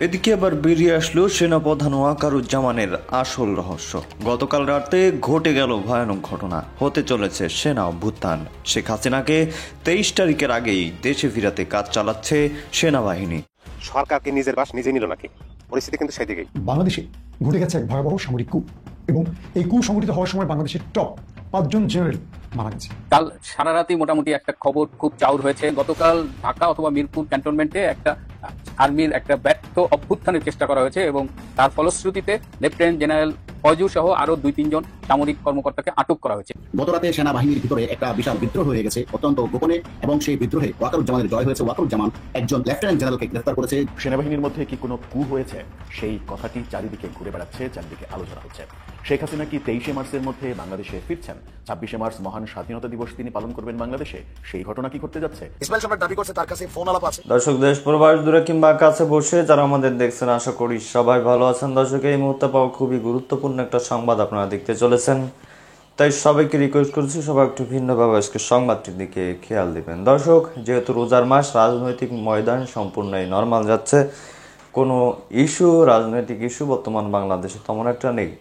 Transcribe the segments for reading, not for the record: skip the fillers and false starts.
এদিকে আবার বেরিয়ে আসলো সেনাপ্রধান ওয়াকারুজ্জামানের আসল রহস্য। গতকাল রাতে ঘটে গেল ভয়ানক ঘটনা, হতে চলেছে সেনা অভ্যুত্থান। শেখ হাসিনাকে 23 তারিখের আগেই দেশে ফিরাতে কাজ চালাচ্ছে সেনাবাহিনী। সরকারকে নিজের বাস নিজে নিল নাকি? পরিস্থিতি কিন্তু সেদিকেই। বাংলাদেশে ঘটে গেছে এক ভয়াবহ সামরিক কূপ, এবং এই কূপ সংঘটিত হওয়ার সময় বাংলাদেশের টপ 5 জন জেনারেল মারা গেছে। কাল সারা রাতে মোটামুটি একটা খবর খুব চাউর হয়েছে। গতকাল ঢাকা অথবা মিরপুর ক্যান্টনমেন্টে একটা আর্মির একটা ব্যর্থ অভ্যুত্থানের চেষ্টা করা হয়েছে এবং তার ফলশ্রুতিতে লেফটেন্যান্ট জেনারেল ফয়জু সহ আরো 2-3 জন সামরিক কর্মকর্তাকে আটক করা হয়েছে। গতরাতে সেনাবাহিনীর ভিতরে একটা বিশাল বিদ্রোহ হয়ে গেছে অত্যন্ত গোপনে, এবং সেই বিদ্রোহে ওয়াকারুজ্জামানের জয় হয়েছে। ওয়াকারুজ্জামান একজন লেফটেন্যান্ট জেনারেলকে গ্রেফতার করেছে। সেনাবাহিনীর মধ্যে কি কোনো কু হয়েছে, সেই কথাটি চারিদিকে ঘুরে বেড়াচ্ছে, চারিদিকে আলোচনা হচ্ছে। শেখ হাসিনা কি 23শে মার্চের মধ্যে বাংলাদেশে ফিরছেন? 26শে মার্চ মহান স্বাধীনতা দিবস তিনি পালন করবেন বাংলাদেশে, সেই ঘটনা কি ঘটতে যাচ্ছে? ইসমাইল সম্রাট দাবি করছে তার কাছে ফোন আলাপ আছে। দর্শক, দেশ প্রবাস দূরে কিংবা কাছে বসে যারা আমাদের দেখছেন, আশা করি সবাই ভালো আছেন। দর্শক, এই মুহূর্তে পাওয়া খুবই গুরুত্বপূর্ণ একটা সংবাদ আপনারা দেখতে চলেছেন, তাই সবাইকে রিকোয়েস্ট করছি সবাই একটু ভিন্নভাবে আজকে সংবাদটির দিকে খেয়াল দিবেন। দর্শক, যেহেতু রোজার মাস, রাজনৈতিক ময়দান সম্পূর্ণই নর্মাল যাচ্ছে, কোনো রাজনৈতিক ইস্যু বর্তমান বাংলাদেশে তেমন একটা নেই।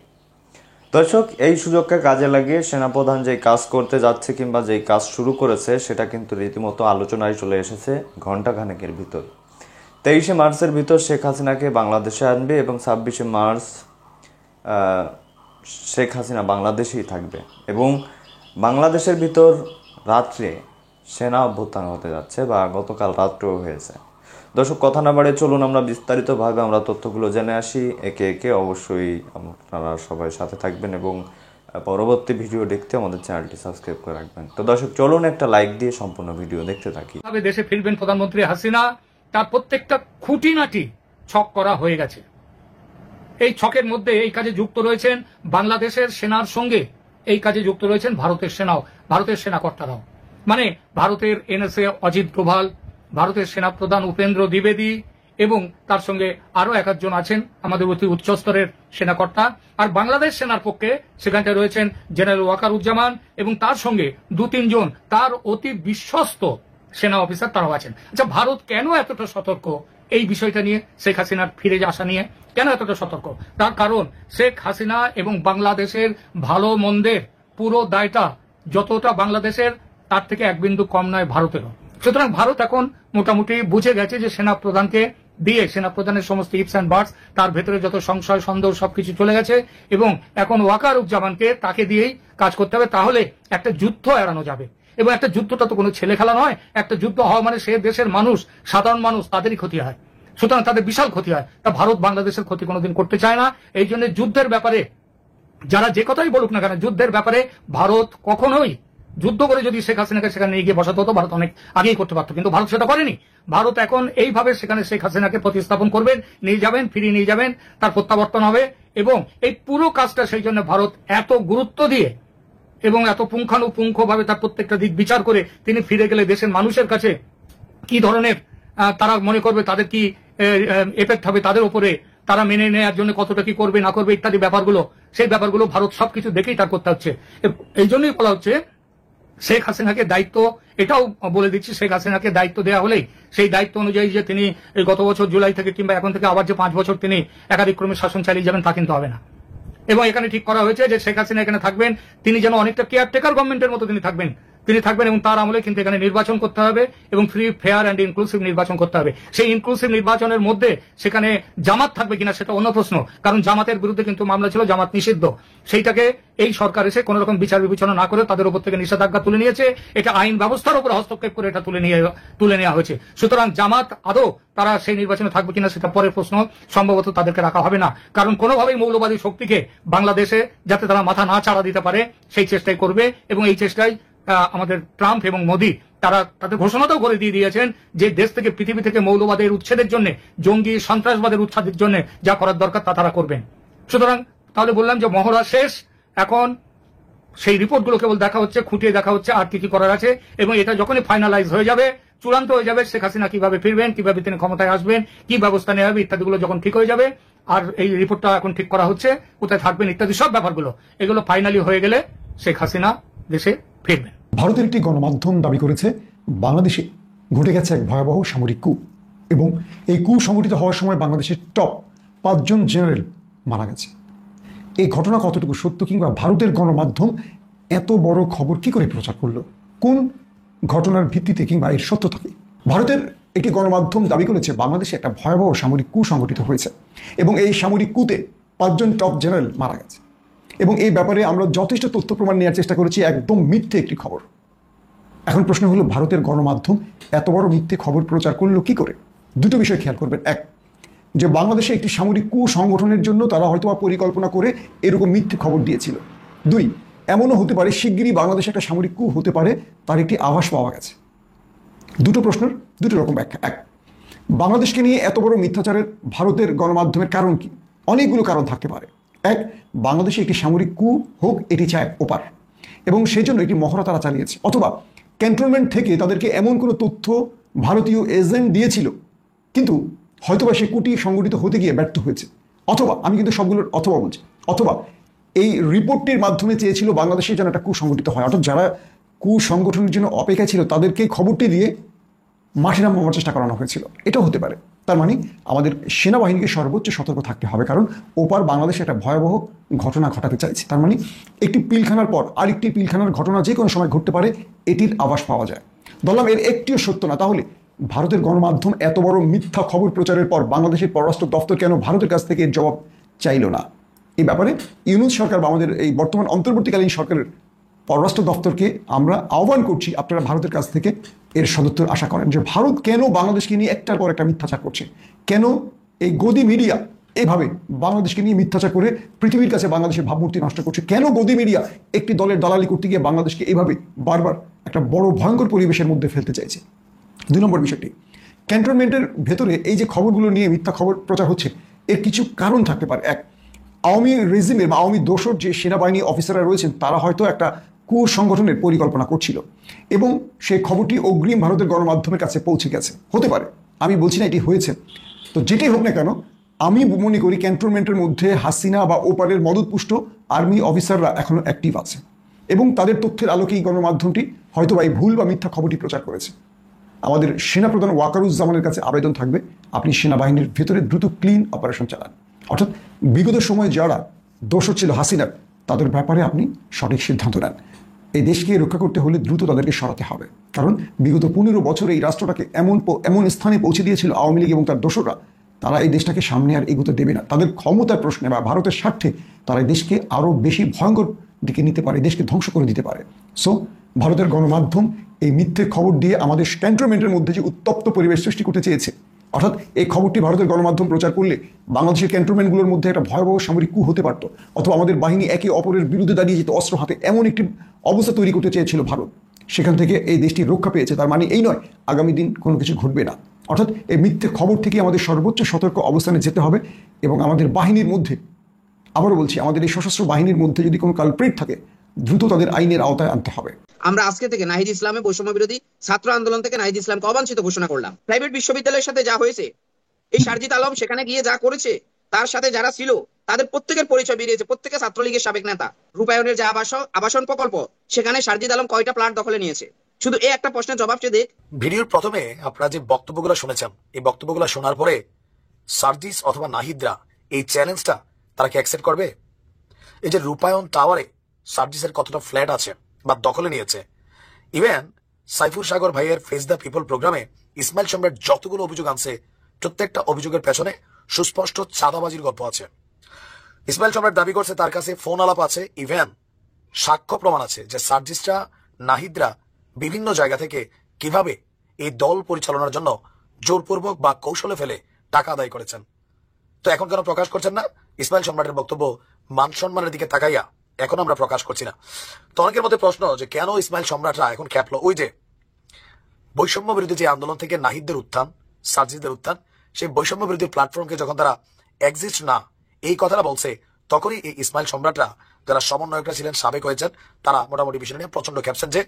দর্শক, এই সুযোগকে কাজে লাগিয়ে সেনাপ্রধান যেই কাজ করতে যাচ্ছে কিংবা যেই কাজ শুরু করেছে, সেটা কিন্তু রীতিমতো আলোচনায় চলে এসেছে ঘণ্টাখানেকের ভিতর। 23শে মার্চের ভিতর শেখ হাসিনাকে বাংলাদেশে আনবে এবং 26শে মার্চ শেখ হাসিনা বাংলাদেশেই থাকবে, এবং বাংলাদেশের ভিতর রাত্রে সেনা অভ্যুত্থান হতে যাচ্ছে, বা গতকাল রাত্রেও হয়েছে। দর্শক, কথা না বাড়ে চলুন আমরা বিস্তারিতভাবে আমরা তথ্যগুলো জেনে আসি একে একে। অবশ্যই আপনারা সবাই সাথে থাকবেন এবং পরবর্তী ভিডিও দেখতে আমাদের চ্যানেলটি সাবস্ক্রাইব করে রাখবেন। তো দর্শক, চলুন একটা লাইক দিয়ে সম্পূর্ণ ভিডিও দেখতে থাকি। দেশে ফিরবেন প্রধানমন্ত্রী হাসিনা, তার প্রত্যেকটা খুঁটিনাটি ছক করা হয়ে গেছে। এই ছকের মধ্যে এই কাজে যুক্ত রয়েছেন বাংলাদেশের সেনার সঙ্গে, এই কাজে যুক্ত রয়েছেন ভারতের সেনাকর্তারাও, মানে ভারতের এনএসএ অজিত ডোভাল, ভারতের সেনাপ্রধান উপেন্দ্র দ্বিবেদী, এবং তার সঙ্গে আরো 1-1 জন আছেন আমাদের অতি উচ্চস্তরের সেনাকর্তা। আর বাংলাদেশ সেনার পক্ষে সেখানটায় রয়েছেন জেনারেল ওয়াকারুজ্জামান, এবং তার সঙ্গে 2-3 জন তার অতি বিশ্বস্ত সেনা অফিসার তারাও আছেন। আচ্ছা, ভারত কেন এতটা সতর্ক এই বিষয়টা নিয়ে, শেখ হাসিনার ফিরে আসা নিয়ে কেন এতটা সতর্ক? তার কারণ শেখ হাসিনা এবং বাংলাদেশের ভালো মন্দের পুরো দায়টা যতটা বাংলাদেশের, তার থেকে 1 বিন্দু কম নয় ভারতেরও। সুতরাং ভারত এখন মোটামুটি বুঝে গেছে যে সেনাপ্রধানকে দিয়ে, সেনাপ্রধানের সমস্ত ইপস অ্যান্ড বার্ডস, তার ভেতরে যত সংশয় সন্দেহ সবকিছু চলে গেছে, এবং এখন ওয়াকারুজ্জামানকে তাকে দিয়েই কাজ করতে হবে, তাহলে একটা যুদ্ধ এড়ানো যাবে। এবং একটা যুদ্ধটা তো কোনো ছেলে খেলা নয়, একটা যুদ্ধ হওয়া মানে সে দেশের মানুষ, সাধারণ মানুষ, তাদেরই ক্ষতি হয়, সুতরাং তাদের বিশাল ক্ষতি হয়। তা ভারত বাংলাদেশের ক্ষতি কোনোদিন করতে চায় না। এই জন্য যুদ্ধের ব্যাপারে যারা যে কথাই বলুক না কেন, যুদ্ধের ব্যাপারে ভারত কখনোই, যুদ্ধ করে যদি শেখ হাসিনাকে সেখানে নিয়ে গিয়ে বসাতে হতো, ভারত অনেক আগেই করতে পারতো, কিন্তু ভারত সেটা করেনি। ভারত এখন এইভাবে সেখানে শেখ হাসিনাকে প্রতিস্থাপন করবেন, নিয়ে যাবেন, ফিরিয়ে নিয়ে যাবেন, তার প্রত্যাবর্তন হবে, এবং এই পুরো কাজটা সেই জন্য ভারত এত গুরুত্ব দিয়ে এবং এত পুঙ্খানুপুঙ্খভাবে তার প্রত্যেকটা দিক বিচার করে তিনি ফিরে গেলে দেশের মানুষের কাছে কি ধরনের তারা মনে করবে, তাদের কি এফেক্ট হবে তাদের উপরে, তারা মেনে নেওয়ার জন্য কতটা কি করবে না করবে ইত্যাদি ব্যাপারগুলো, সেই ব্যাপারগুলো ভারত সবকিছু দেখেই তার করতে হচ্ছে। এই জন্যই বলা হচ্ছে শেখ হাসিনাকে দায়িত্ব, এটাও বলে দিচ্ছি, শেখ হাসিনাকে দায়িত্ব দেওয়া হলেই সেই দায়িত্ব অনুযায়ী যে তিনি এই গত বছর জুলাই থেকে কিংবা এখন থেকে আবার যে 5 বছর তিনি একাধিক ক্রমে শাসন চালিয়ে যাবেন, তা কিন্তু হবে না। এবং এখানে ঠিক করা হয়েছে যে শেখ হাসিনা এখানে থাকবেন, তিনি যেন অনেকটা কেয়ারটেকার গভর্নমেন্টের মতো তিনি থাকবেন, এবং তার আমলে কিন্তু এখানে নির্বাচন করতে হবে, এবং ফ্রি, ফেয়ার অ্যান্ড ইনক্লুসিভ নির্বাচন করতে হবে। সেই ইনক্লুসিভ নির্বাচনের মধ্যে সেখানে জামাত থাকবে কিনা সেটা অন্য প্রশ্ন, কারণ জামাতের বিরুদ্ধে কিন্তু মামলা ছিল, জামাত নিষিদ্ধ। সেইটাকে এই সরকার এসে কোন রকম বিচার বিবেচনা না করে তাদের উপর থেকে নিষেধাজ্ঞা তুলে নিয়েছে, এটা আইন ব্যবস্থার উপর হস্তক্ষেপ করে এটা তুলে নেওয়া হয়েছে। সুতরাং জামাত আদৌ তারা সেই নির্বাচনে থাকবে কিনা সেটা পরের প্রশ্ন, সম্ভবত তাদেরকে রাখা হবে না, কারণ কোনোভাবেই মৌলবাদী শক্তিকে বাংলাদেশে যাতে তারা মাথা না চাড়া দিতে পারে সেই চেষ্টাই করবে। এবং এই চেষ্টায় আমাদের ট্রাম্প এবং মোদী তারা তাদের ঘোষণাটাও করে দিয়ে দিয়েছেন যে দেশ থেকে, পৃথিবী থেকে মৌলবাদের উচ্ছেদের জন্য, জঙ্গি সন্ত্রাসবাদের উচ্ছেদের জন্য যা করার দরকার তা তারা করবেন। সুতরাং তাহলে বললাম যে মহড়া শেষ, এখন সেই রিপোর্টগুলো কেবল দেখা হচ্ছে, খুঁটিয়ে দেখা হচ্ছে আর কি কি করার আছে, এবং এটা যখনই ফাইনালাইজ হয়ে যাবে, চূড়ান্ত হয়ে যাবে, শেখ হাসিনা কিভাবে ফিরবেন, কিভাবে তিনি ক্ষমতায় আসবেন, কি ব্যবস্থা নেওয়া হবে ইত্যাদিগুলো যখন ঠিক হয়ে যাবে, আর এই রিপোর্টটা এখন ঠিক করা হচ্ছে, কোথায় থাকবেন ইত্যাদি সব ব্যাপারগুলো, এগুলো ফাইনালি হয়ে গেলে শেখ হাসিনা দেশে ফিরবেন। ভারতের একটি গণমাধ্যম দাবি করেছে বাংলাদেশে ঘটে গেছে এক ভয়াবহ সামরিক কূপ, এবং এই কু সংগঠিত হওয়ার সময় বাংলাদেশের টপ 5 জন জেনারেল মারা গেছে। এই ঘটনা কতটুকু সত্য, কিংবা ভারতের গণমাধ্যম এত বড় খবর কি করে প্রচার করলো, কোন ঘটনার ভিত্তিতে কিংবা এর সত্যতা কি? ভারতের একটি গণমাধ্যম দাবি করেছে বাংলাদেশে একটা ভয়াবহ সামরিক কু সংগঠিত হয়েছে এবং এই সামরিক কুতে 5 জন টপ জেনারেল মারা গেছে। এবং এই ব্যাপারে আমরা যথেষ্ট তথ্য প্রমাণ নেওয়ার চেষ্টা করেছি, একদম মিথ্যে একটি খবর। এখন প্রশ্ন হলো, ভারতের গণমাধ্যম এত বড় মিথ্যে খবর প্রচার করলো কি করে? দুটো বিষয় খেয়াল করবেন। এক, যে বাংলাদেশে একটি সামরিক কু সংগঠনের জন্য তারা হয়তো পরিকল্পনা করে এরকম মিথ্যে খবর দিয়েছিল। দুই, এমনও হতে পারে শিগগিরই বাংলাদেশে একটা সামরিক কু হতে পারে, তার একটি আভাস পাওয়া গেছে। দুটো প্রশ্নের দুটো রকম ব্যাখ্যা। এক, বাংলাদেশকে নিয়ে এত বড় মিথ্যাচারের ভারতের গণমাধ্যমের কারণ কি? অনেকগুলো কারণ থাকতে পারে। এক, বাংলাদেশে একটি সামরিক কু হোক এটি চায় ওপার, এবং সেই জন্য একটি মহড়া তারা চালিয়েছে। অথবা ক্যান্টনমেন্ট থেকে তাদেরকে এমন কোনো তথ্য ভারতীয় এজেন্ট দিয়েছিল, কিন্তু হয়তোবা সে কুটি সংগঠিত হতে গিয়ে ব্যর্থ হয়েছে। অথবা, আমি কিন্তু সবগুলোর অথবা বলছি, অথবা এই রিপোর্টটির মাধ্যমে চেয়েছিল বাংলাদেশে যেন একটা কু সংগঠিত হয়, অর্থাৎ যারা কু সংগঠনের জন্য অপেক্ষা ছিল তাদেরকে খবরটি দিয়ে মাঠে নামানোর চেষ্টা করানো হয়েছিল। এটাও হতে পারে। তার মানে আমাদের সেনাবাহিনীকে সর্বোচ্চ সতর্ক থাকতে হবে, কারণ ওপার বাংলাদেশে একটা ভয়াবহ ঘটনা ঘটাতে চাইছে। তার মানে একটি পিলখানার পর আরেকটি পিলখানার ঘটনা যে কোনো সময় ঘটতে পারে, এটির আভাস পাওয়া যায়। বললাম এর একটিও সত্য না, তাহলে ভারতের গণমাধ্যম এত বড় মিথ্যা খবর প্রচারের পর বাংলাদেশের পররাষ্ট্র দপ্তর কেন ভারতের কাছ থেকে এর জবাব চাইল না? এই ব্যাপারে ইউনূস সরকার বা আমাদের এই বর্তমান অন্তর্বর্তীকালীন সরকারের পররাষ্ট্র দপ্তরকে আমরা আহ্বান করছি, আপনারা ভারতের কাছ থেকে এর সদুত্তর আশা করেন যে ভারত কেন বাংলাদেশকে নিয়ে একটার পর একটা মিথ্যাচার করছে, কেন এই গদি মিডিয়া এভাবে বাংলাদেশকে নিয়ে মিথ্যাচার করে পৃথিবীর কাছে বাংলাদেশের ভাবমূর্তি নষ্ট করছে, কেন গদি মিডিয়া একটি দলের দালালি করতে গিয়ে বাংলাদেশকে এইভাবে বারবার একটা বড় ভয়ঙ্কর পরিবেশের মধ্যে ফেলতে চাইছে। 2 নম্বর বিষয়টি, ক্যান্টনমেন্টের ভেতরে এই যে খবরগুলো নিয়ে মিথ্যা খবর প্রচার হচ্ছে, এর কিছু কারণ থাকতে পারে। এক, আওয়ামী রেজিমের বা আওয়ামী দোসর যে সেনাবাহিনী অফিসাররা রয়েছেন তারা হয়তো একটা কু সংগঠনের পরিকল্পনা করছিল এবং সেই খবরটি অগ্রিম ভারতের গণমাধ্যমের কাছে পৌঁছে গেছে। হতে পারে, আমি বলছি না এটি হয়েছে। তো যেটাই হোক না কেন, আমি মনে করি ক্যান্টনমেন্টের মধ্যে হাসিনা বা ওপারের মদতপুষ্ট আর্মি অফিসাররা এখনো অ্যাক্টিভ আছে এবং তাদের তথ্যের আলোকেই গণমাধ্যমটি হয়তো বা এই ভুল বা মিথ্যা খবরটি প্রচার করেছে। আমাদের সেনাপ্রধান ওয়াকারুজ্জামানের কাছে আবেদন থাকবে, আপনি সেনাবাহিনীর ভেতরে দ্রুত ক্লিন অপারেশন চালান, অর্থাৎ বিগত সময়ে যারা দোষর ছিল হাসিনার, তাদের ব্যাপারে আপনি সঠিক সিদ্ধান্ত নেন। এই দেশকে রক্ষা করতে হলে দ্রুত তাদেরকে সরাতে হবে, কারণ বিগত 15 বছর এই রাষ্ট্রটাকে এমন স্থানে পৌঁছে দিয়েছিল আওয়ামী লীগ এবং তার দোসররা, তারা এই দেশটাকে সামনে আর এগোতে দেবে না। তাদের ক্ষমতার প্রশ্নে বা ভারতের স্বার্থে তারা এই দেশকে আরও বেশি ভয়ঙ্কর দিকে নিতে পারে, দেশকে ধ্বংস করে দিতে পারে। সো ভারতের গণমাধ্যম এই মিথ্যে খবর দিয়ে আমাদের ক্যান্টনমেন্টের মধ্যে যে উত্তপ্ত পরিবেশ সৃষ্টি করতে চেয়েছে, অর্থাৎ এই খবরটি ভারতের গণমাধ্যম প্রচার করলে বাংলাদেশের ক্যান্টনমেন্টগুলোর মধ্যে একটা ভয়াবহ সামরিক কু হতে পারত, অথবা আমাদের বাহিনী একে অপরের বিরুদ্ধে দাঁড়িয়ে যেত অস্ত্র হাতে, এমন একটি অবস্থা তৈরি করতে চেয়েছিল ভারত। সেখান থেকে এই দেশটি রক্ষা পেয়েছে। তার মানে এই নয় আগামী দিন কোনো কিছু ঘটবে না। অর্থাৎ এই মিথ্যে খবর থেকে আমাদের সর্বোচ্চ সতর্ক অবস্থানে যেতে হবে এবং আমাদের বাহিনীর মধ্যে, আবারও বলছি, আমাদের এই সশস্ত্র বাহিনীর মধ্যে যদি কোনো কালপ্রিট থাকে, দ্রুত তাদের আইনের আওতায় আনতে হবে। আমরা আজকে থেকে নাহিদ ইসলামে বৈষম্য বিরোধী ছাত্র আন্দোলন থেকে নাহিদ ইসলামকে অবাঞ্ছিত ঘোষণা করলাম। প্রাইভেট বিশ্ববিদ্যালয়ের সাথে যা হয়েছে, এই শারজিদ আলম সেখানে গিয়ে যা করেছে, তার সাথে যারা ছিল তাদের প্রত্যেকের পরিচয় বেরিয়েছে, প্রত্যেকে ছাত্রলীগের সাবেক নেতা। রূপায়ণের যে আবাসন প্রকল্প, সেখানে শারজিদ আলম কয়টা প্লাট দখলে নিয়েছে? শুধু এই একটা প্রশ্নের জবাব চেয়ে দেখ। ভিডিওর প্রথমে আপনারা যে বক্তব্যগুলো শুনেছেন, এই বক্তব্যগুলো শোনার পরে সার্জিস অথবা নাহিদরা এই চ্যালেঞ্জটা তারা কি অ্যাকসেপ্ট করবে? এই যে রূপায়ণ টাওয়ারে সার্জিসের কতটা ফ্ল্যাট আছে বা দখলে নিয়েছে, ইভেন সাইফুর সাগর ভাইয়ের ফেস দ্য পিপল প্রোগ্রামে ইসমাইল সম্রাট যতগুলো অভিযোগ আনছে, প্রত্যেকটা অভিযোগের পেছনে সুস্পষ্ট চাঁদাবাজির গল্প আছে। ইসমাইল সম্রাট দাবি করছে তার কাছে ফোন আলাপ আছে, ইভেন সাক্ষ্য প্রমাণ আছে যে সার্জিসরা, নাহিদরা বিভিন্ন জায়গা থেকে কিভাবে এই দল পরিচালনার জন্য জোরপূর্বক বা কৌশলে ফেলে টাকা আদায় করেছেন। তো এখন কেন প্রকাশ করছেন না? ইসমাইল সম্রাটের বক্তব্য মান সম্মানের দিকে তাকাইয়া এখন আমরা প্রকাশ করছি না। তো অনেকের মধ্যে প্রশ্ন যে কেন ইসমাইল সম্রাটরা এখন খেপলো? ওই যে বৈষম্য বিরোধী যে আন্দোলন থেকে নাহিদদের উত্থান, সার্জিসদের উত্থান, সেই বৈষম্য বিরোধী প্ল্যাটফর্মকে যখন তারা এক্সিস্ট না এই কথাটা বলছে, তখনই এই ইসমাইল সম্রাটরা যারা সমন্বয়করা ছিলেন, সাবেক হয়েছেন, তারা মোটামুটি বিষয় নিয়ে প্রচন্ড খেপছেন যে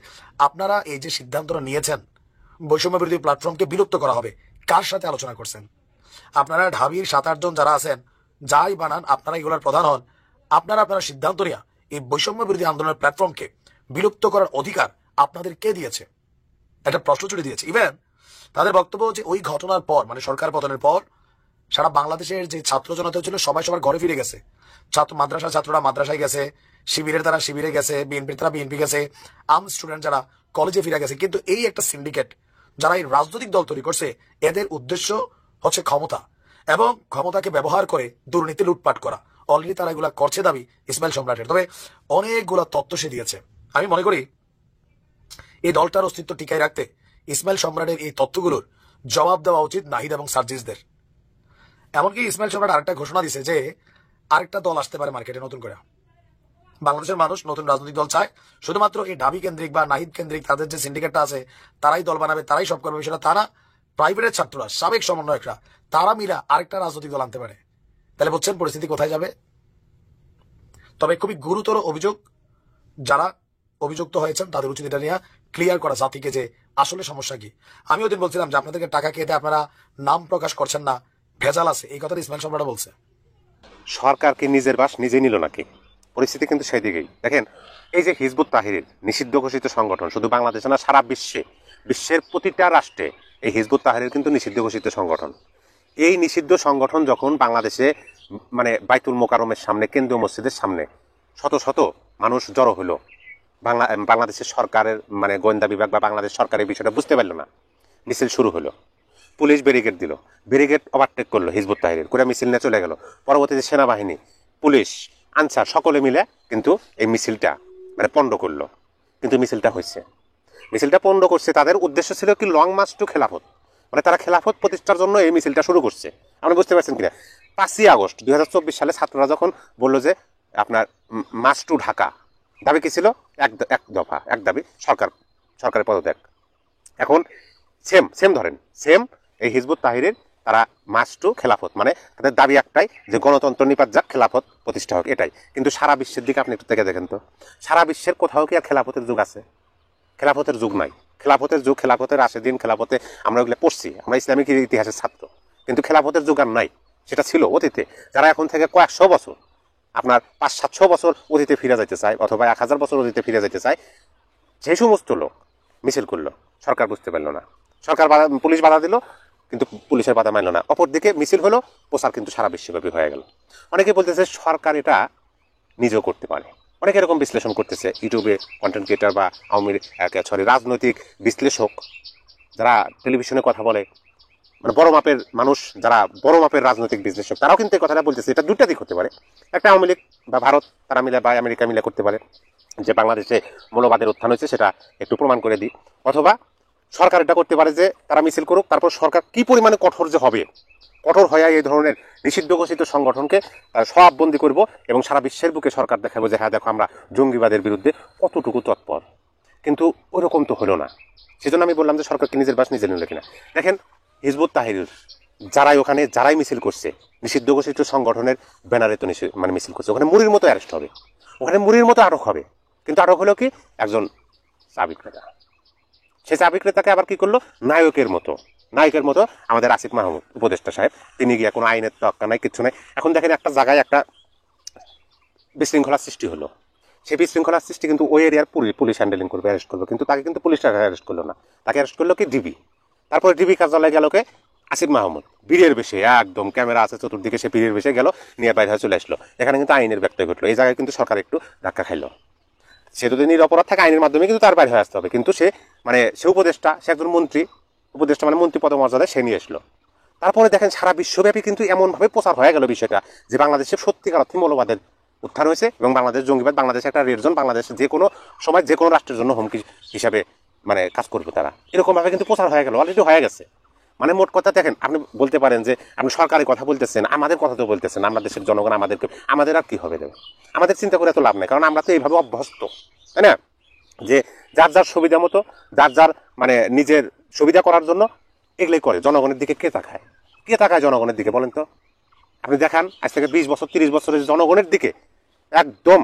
আপনারা এই যে সিদ্ধান্তটা নিয়েছেন বৈষম্য বিরোধী প্ল্যাটফর্মকে বিলুপ্ত করা হবে, কার সাথে আলোচনা করছেন? আপনারা ঢাবির 7-8 জন যারা আছেন, যাই বানান, আপনারা এগুলোর প্রধান হন, আপনারা সিদ্ধান্ত নিয়ে এই বৈষম্য বিরোধী আন্দোলনের প্ল্যাটফর্মকে বিলুপ্ত করার অধিকার আপনাদের কে দিয়েছে? একটা প্রশ্ন ছুড়ে দিয়েছে। ইভেন তাদের বক্তব্য যে ওই ঘটনার পর মানে সরকার পতনের পর সারা বাংলাদেশের যে ছাত্র জনতা ছিল সবাই সবার ঘরে ফিরে গেছে। মাদ্রাসার ছাত্ররা মাদ্রাসায় গেছে, শিবিরের তারা শিবিরে গেছে, বিএনপির তারা বিএনপি গেছে, স্টুডেন্ট যারা কলেজে ফিরে গেছে। কিন্তু এই একটা সিন্ডিকেট যারা এই রাজনৈতিক দল তৈরি করছে, এদের উদ্দেশ্য হচ্ছে ক্ষমতা এবং ক্ষমতাকে ব্যবহার করে দুর্নীতি লুটপাট করা। অলরেডি তারা এগুলা করছে দাবি ইসমাইল সম্রাটের। তবে অনেকগুলা তথ্য সে দিয়েছে। আমি মনে করি এই দলটার অস্তিত্ব টিকায় রাখতে ইসমাইল সম্রাটের এই তথ্যগুলোর জবাব দেওয়া উচিত নাহিদ এবং সার্জিসদের। এমনকি ইসমাইল সম্রাট আরেকটা ঘোষণা দিছে যে আরেকটা দল আসতে পারে মার্কেটে নতুন করে। বাংলাদেশের মানুষ নতুন রাজনৈতিক দল চায়, শুধুমাত্র এই ঢাবি কেন্দ্রিক বা নাহিদ কেন্দ্রিক তাদের যে সিন্ডিকেটটা আছে তারাই দল বানাবে, তারাই সব করবে সেটা তারা প্রাইভেটের ছাত্ররা সাবেক সমন্বয়করা তারা মিলা আরেকটা রাজনৈতিক দল আনতে পারে। তাহলে বুঝছেন পরিস্থিতি কোথায় যাবে। তবে খুবই গুরুতর অভিযোগ, যারা অভিযুক্ত হয়েছেন তাদের উচিত এটা নিয়ে ক্লিয়ার করা জাতিকে যে আসলে সমস্যা কি। আমি ওদিন বলছিলাম যে আপনাদেরকে টাকা খেতে আপনারা নাম প্রকাশ করছেন না, ভেজাল আছে, এই কথাটা ইসমাইল সম্রাট বলছে। সরকারকে নিজের বাস নিজে নিল নাকি? পরিস্থিতি কিন্তু সেই দিকেই। দেখেন, এই যে হিজবুত তাহরির নিষিদ্ধ ঘোষিত সংগঠন, শুধু বাংলাদেশে না সারা বিশ্বের প্রতিটা রাষ্ট্রে এই হিজবুত তাহরির কিন্তু নিষিদ্ধ ঘোষিত সংগঠন। এই নিষিদ্ধ সংগঠন যখন বাংলাদেশে বাইতুল মোকাররমের সামনে, কেন্দ্রীয় মসজিদের সামনে শত শত মানুষ জড়ো হলো, বাংলাদেশের সরকারের গোয়েন্দা বিভাগ বা বাংলাদেশ সরকার এই বিষয়টা বুঝতে পারলো না, মিছিল শুরু হলো, পুলিশ ব্যারিকেড দিল, ব্যারিকেড ওভারটেক করলো হিজবুত তাহরির করে মিছিল নিয়ে চলে গেল। পরবর্তীতে সেনাবাহিনী, পুলিশ, আনসার সকলে মিলে কিন্তু এই মিছিলটা পণ্ড করলো। কিন্তু মিছিলটা হয়েছে, মিছিলটা পণ্ড করছে। তাদের উদ্দেশ্য ছিল কি লং মার্চ টু খেলাফত, তারা খেলাফত প্রতিষ্ঠার জন্য এই মিছিলটা শুরু করছে। আপনি বুঝতে পারছেন কিনা? 5ই আগস্ট 2024 সালে ছাত্ররা যখন বললো যে আপনার মার্চ টু ঢাকা, দাবি কি ছিল? এক দফা, এক দাবি, সরকারের পদত্যাগ। এখন সেম ধরেন এই হিজবুত তাহরির তারা মার্চ টু খেলাফত, তাদের দাবি একটাই যে গণতন্ত্র নিপাত যাক, খেলাফত প্রতিষ্ঠা হোক, এটাই। কিন্তু সারা বিশ্বের দিকে আপনি একটু থেকে দেখেন তো, সারা বিশ্বের কোথাও কি আর খেলাফতের যুগ আছে? খেলাফতের যুগ নাই। খেলাফতের যুগ, খেলাফতের রাশেদিন, খেলাফতে আমরা ওগুলো পড়ছি, আমরা ইসলামিক ইতিহাসের ছাত্র। কিন্তু খেলাফতের যুগ আর নাই, সেটা ছিল অতীতে। যারা এখন থেকে কয়েকশো বছর, আপনার 500-700 বছর অতীতে ফিরে যেতে চায়, অথবা 1000 বছর অতীতে ফিরে যেতে চায়, সেই সমস্ত লোক মিছিল করলো। সরকার বুঝতে পারলো না, পুলিশ বাধা দিল, কিন্তু পুলিশের বাধা মানল না। অপরদিকে মিছিল হলো, প্রচার কিন্তু সারা বিশ্বব্যাপী হয়ে গেল। অনেকে বলতেছে সরকার এটা নিজেও করতে পারে, অনেকে এরকম বিশ্লেষণ করতেছে। ইউটিউবে কন্টেন্ট ক্রিয়েটার বা রাজনৈতিক বিশ্লেষক যারা টেলিভিশনে কথা বলে, বড় মাপের মানুষ, যারা বড় মাপের রাজনৈতিক বিশ্লেষক, তারাও কিন্তু এই কথাটা বলতেছে। এটা দুইটা দিক হতে পারে। একটা আওয়ামী লীগ বা ভারত তারা মিলে বা আমেরিকা মিলে করতে পারে যে বাংলাদেশে মৌলবাদের উত্থান হয়েছে, সেটা একটু প্রমাণ করে দিই। অথবা সরকার এটা করতে পারে যে তারা মিছিল করুক, তারপর সরকার কি পরিমাণে কঠোর যে হবে, কঠোর হয়ে এই ধরনের নিষিদ্ধ ঘোষিত সংগঠনকে সববন্দি করব এবং সারা বিশ্বের বুকে সরকার দেখাবো যে হ্যাঁ দেখো আমরা জঙ্গিবাদের বিরুদ্ধে কতটুকু তৎপর। কিন্তু ওরকম তো হলো না। সেজন্য আমি বললাম যে সরকারকে নিজের বাস নিজে নিল কিনা। দেখেন, হিজবুত তাহরির যারাই মিছিল করছে, নিষিদ্ধ ঘোষিত সংগঠনের ব্যানারে তো মিছিল করছে, ওখানে মুড়ির মতো অ্যারেস্ট হবে, ওখানে মুড়ির মতো আটক হবে। কিন্তু আটক হলো কি? একজন চা বিক্রেতা। সে চা বিক্রেতাকে আবার কি করলো? নায়কের মতো আমাদের আসিফ মাহমুদ উপদেষ্টা সাহেব, তিনি গিয়ে কোনো আইনের তক্কা নাই, কিচ্ছু নাই। এখন দেখেন একটা জায়গায় একটা বিশৃঙ্খলার সৃষ্টি হলো, সেই বিশৃঙ্খলার সৃষ্টি কিন্তু ওই এরিয়ার পুলিশ হ্যান্ডেলিং করবে, অ্যারেস্ট করবে। কিন্তু তাকে কিন্তু পুলিশটা অ্যারেস্ট করলো না, তাকে অ্যারেস্ট করলো কি ডিবি। তারপরে ডিবি কার্যালয়ে গেল কে? আসিফ মাহমুদ, বীরের বেশে, একদম ক্যামেরা আছে চতুর্দিকে, সে বীরের বেশে গেল, নিয়ে বাইরে চলে আসলো। এখানে কিন্তু আইনের ব্যত্যয় ঘটলো। এই জায়গায় কিন্তু সরকার একটু ধাক্কা খাইলো। সে যদি নিরপরাধ থাকে আইনের মাধ্যমে কিন্তু তার বাইরে হয়ে আসতে হবে। কিন্তু সে উপদেষ্টা, সে একজন মন্ত্রী, উপদেষ্টা মন্ত্রী পদমর্যাদায় সে নিয়ে আসলো। তারপরে দেখেন সারা বিশ্বব্যাপী কিন্তু এমনভাবে প্রচার হয়ে গেল বিষয়টা যে বাংলাদেশে সত্যিকার অর্থে মৌলবাদের উত্থান হয়েছে এবং বাংলাদেশ জঙ্গিবাদ, বাংলাদেশ একটা রেড জোন, বাংলাদেশ যে কোনো সময় যে কোনো রাষ্ট্রের জন্য হুমকি হিসাবে কাজ করবে তারা, এরকম ভাবে কিন্তু প্রচার হয়ে গেল, অলরেডি হয়ে গেছে। মোট কথা দেখেন, আপনি বলতে পারেন যে আপনি সরকারি কথা বলতেছেন, আমাদের কথা তো বলতেছেন, আমরা দেশের জনগণ, আমাদের আর কি হবে দেবে, আমাদের চিন্তা করে এত লাভ নেই। কারণ আমরা তো এইভাবে অভ্যস্ত, তাই না, যে যার সুবিধা মতো, যার নিজের সুবিধা করার জন্য এগুলোই করে। জনগণের দিকে কে তাকায় জনগণের দিকে বলেন তো? আপনি দেখান আজ থেকে 20 বছর 30 বছরের জনগণের দিকে একদম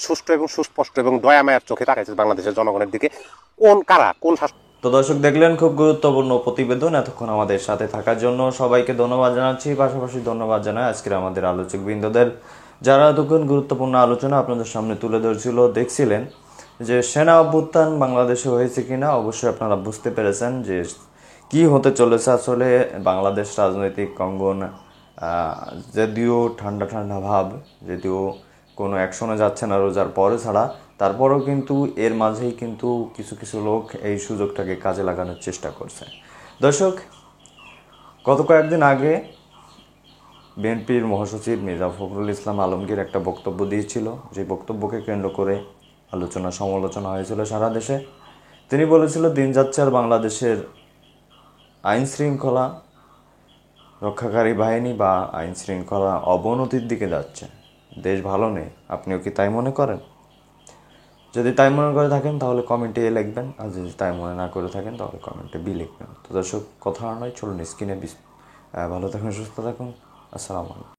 সুষ্ঠু এবং সুস্পষ্ট এবং দয়া মায়ার চোখে তাকাইছে বাংলাদেশের জনগণের দিকে কোন তো দর্শক, দেখলেন খুব গুরুত্বপূর্ণ প্রতিবেদন। এতক্ষণ আমাদের সাথে থাকার জন্য সবাইকে ধন্যবাদ জানাচ্ছি। পাশাপাশি ধন্যবাদ জানাই আজকের আমাদের আলোচক বৃন্দদের, যারা এতক্ষণ গুরুত্বপূর্ণ আলোচনা আপনাদের সামনে তুলে ধরছিল। দেখছিলেন যে সেনা অভ্যুত্থান বাংলাদেশে হয়েছে কিনা, অবশ্যই আপনারা বুঝতে পেরেছেন যে কি হতে চলেছে আসলে বাংলাদেশ রাজনৈতিক অঙ্গন, যদিও ঠান্ডা ঠান্ডা ভাব, যদিও কোনো অ্যাকশনে যাচ্ছে না রোজার পরে ছাড়া, তারপরেও কিন্তু এর মাঝেই কিন্তু কিছু কিছু লোক এই সুযোগটাকে কাজে লাগানোর চেষ্টা করছে। দর্শক, গত কয়েকদিন আগে বিএনপির মহাসচিব মির্জা ফখরুল ইসলাম আলমগীর একটা বক্তব্য দিয়েছিল, যে বক্তব্যকে কেন্দ্র করে আলোচনা সমালোচনা হয়েছিল সারা দেশে। তিনি বলেছিল দিন যাচ্ছে আর বাংলাদেশের আইন শৃঙ্খলা রক্ষাকারী বাহিনী বা আইন শৃঙ্খলা অবনতির দিকে যাচ্ছে, দেশ ভালো নেই। আপনিও কি তাই মনে করেন? যদি তাই মনে করে থাকেন তাহলে কমেন্টে এ লিখবেন, আর যদি তাই মনে না করে থাকেন তাহলে কমেন্টে বি লিখবেন। তো দর্শক, কথা নয়, চলুন স্ক্রিনে ভালো থাকুন, সুস্থ থাকুন। আসসালামু আলাইকুম।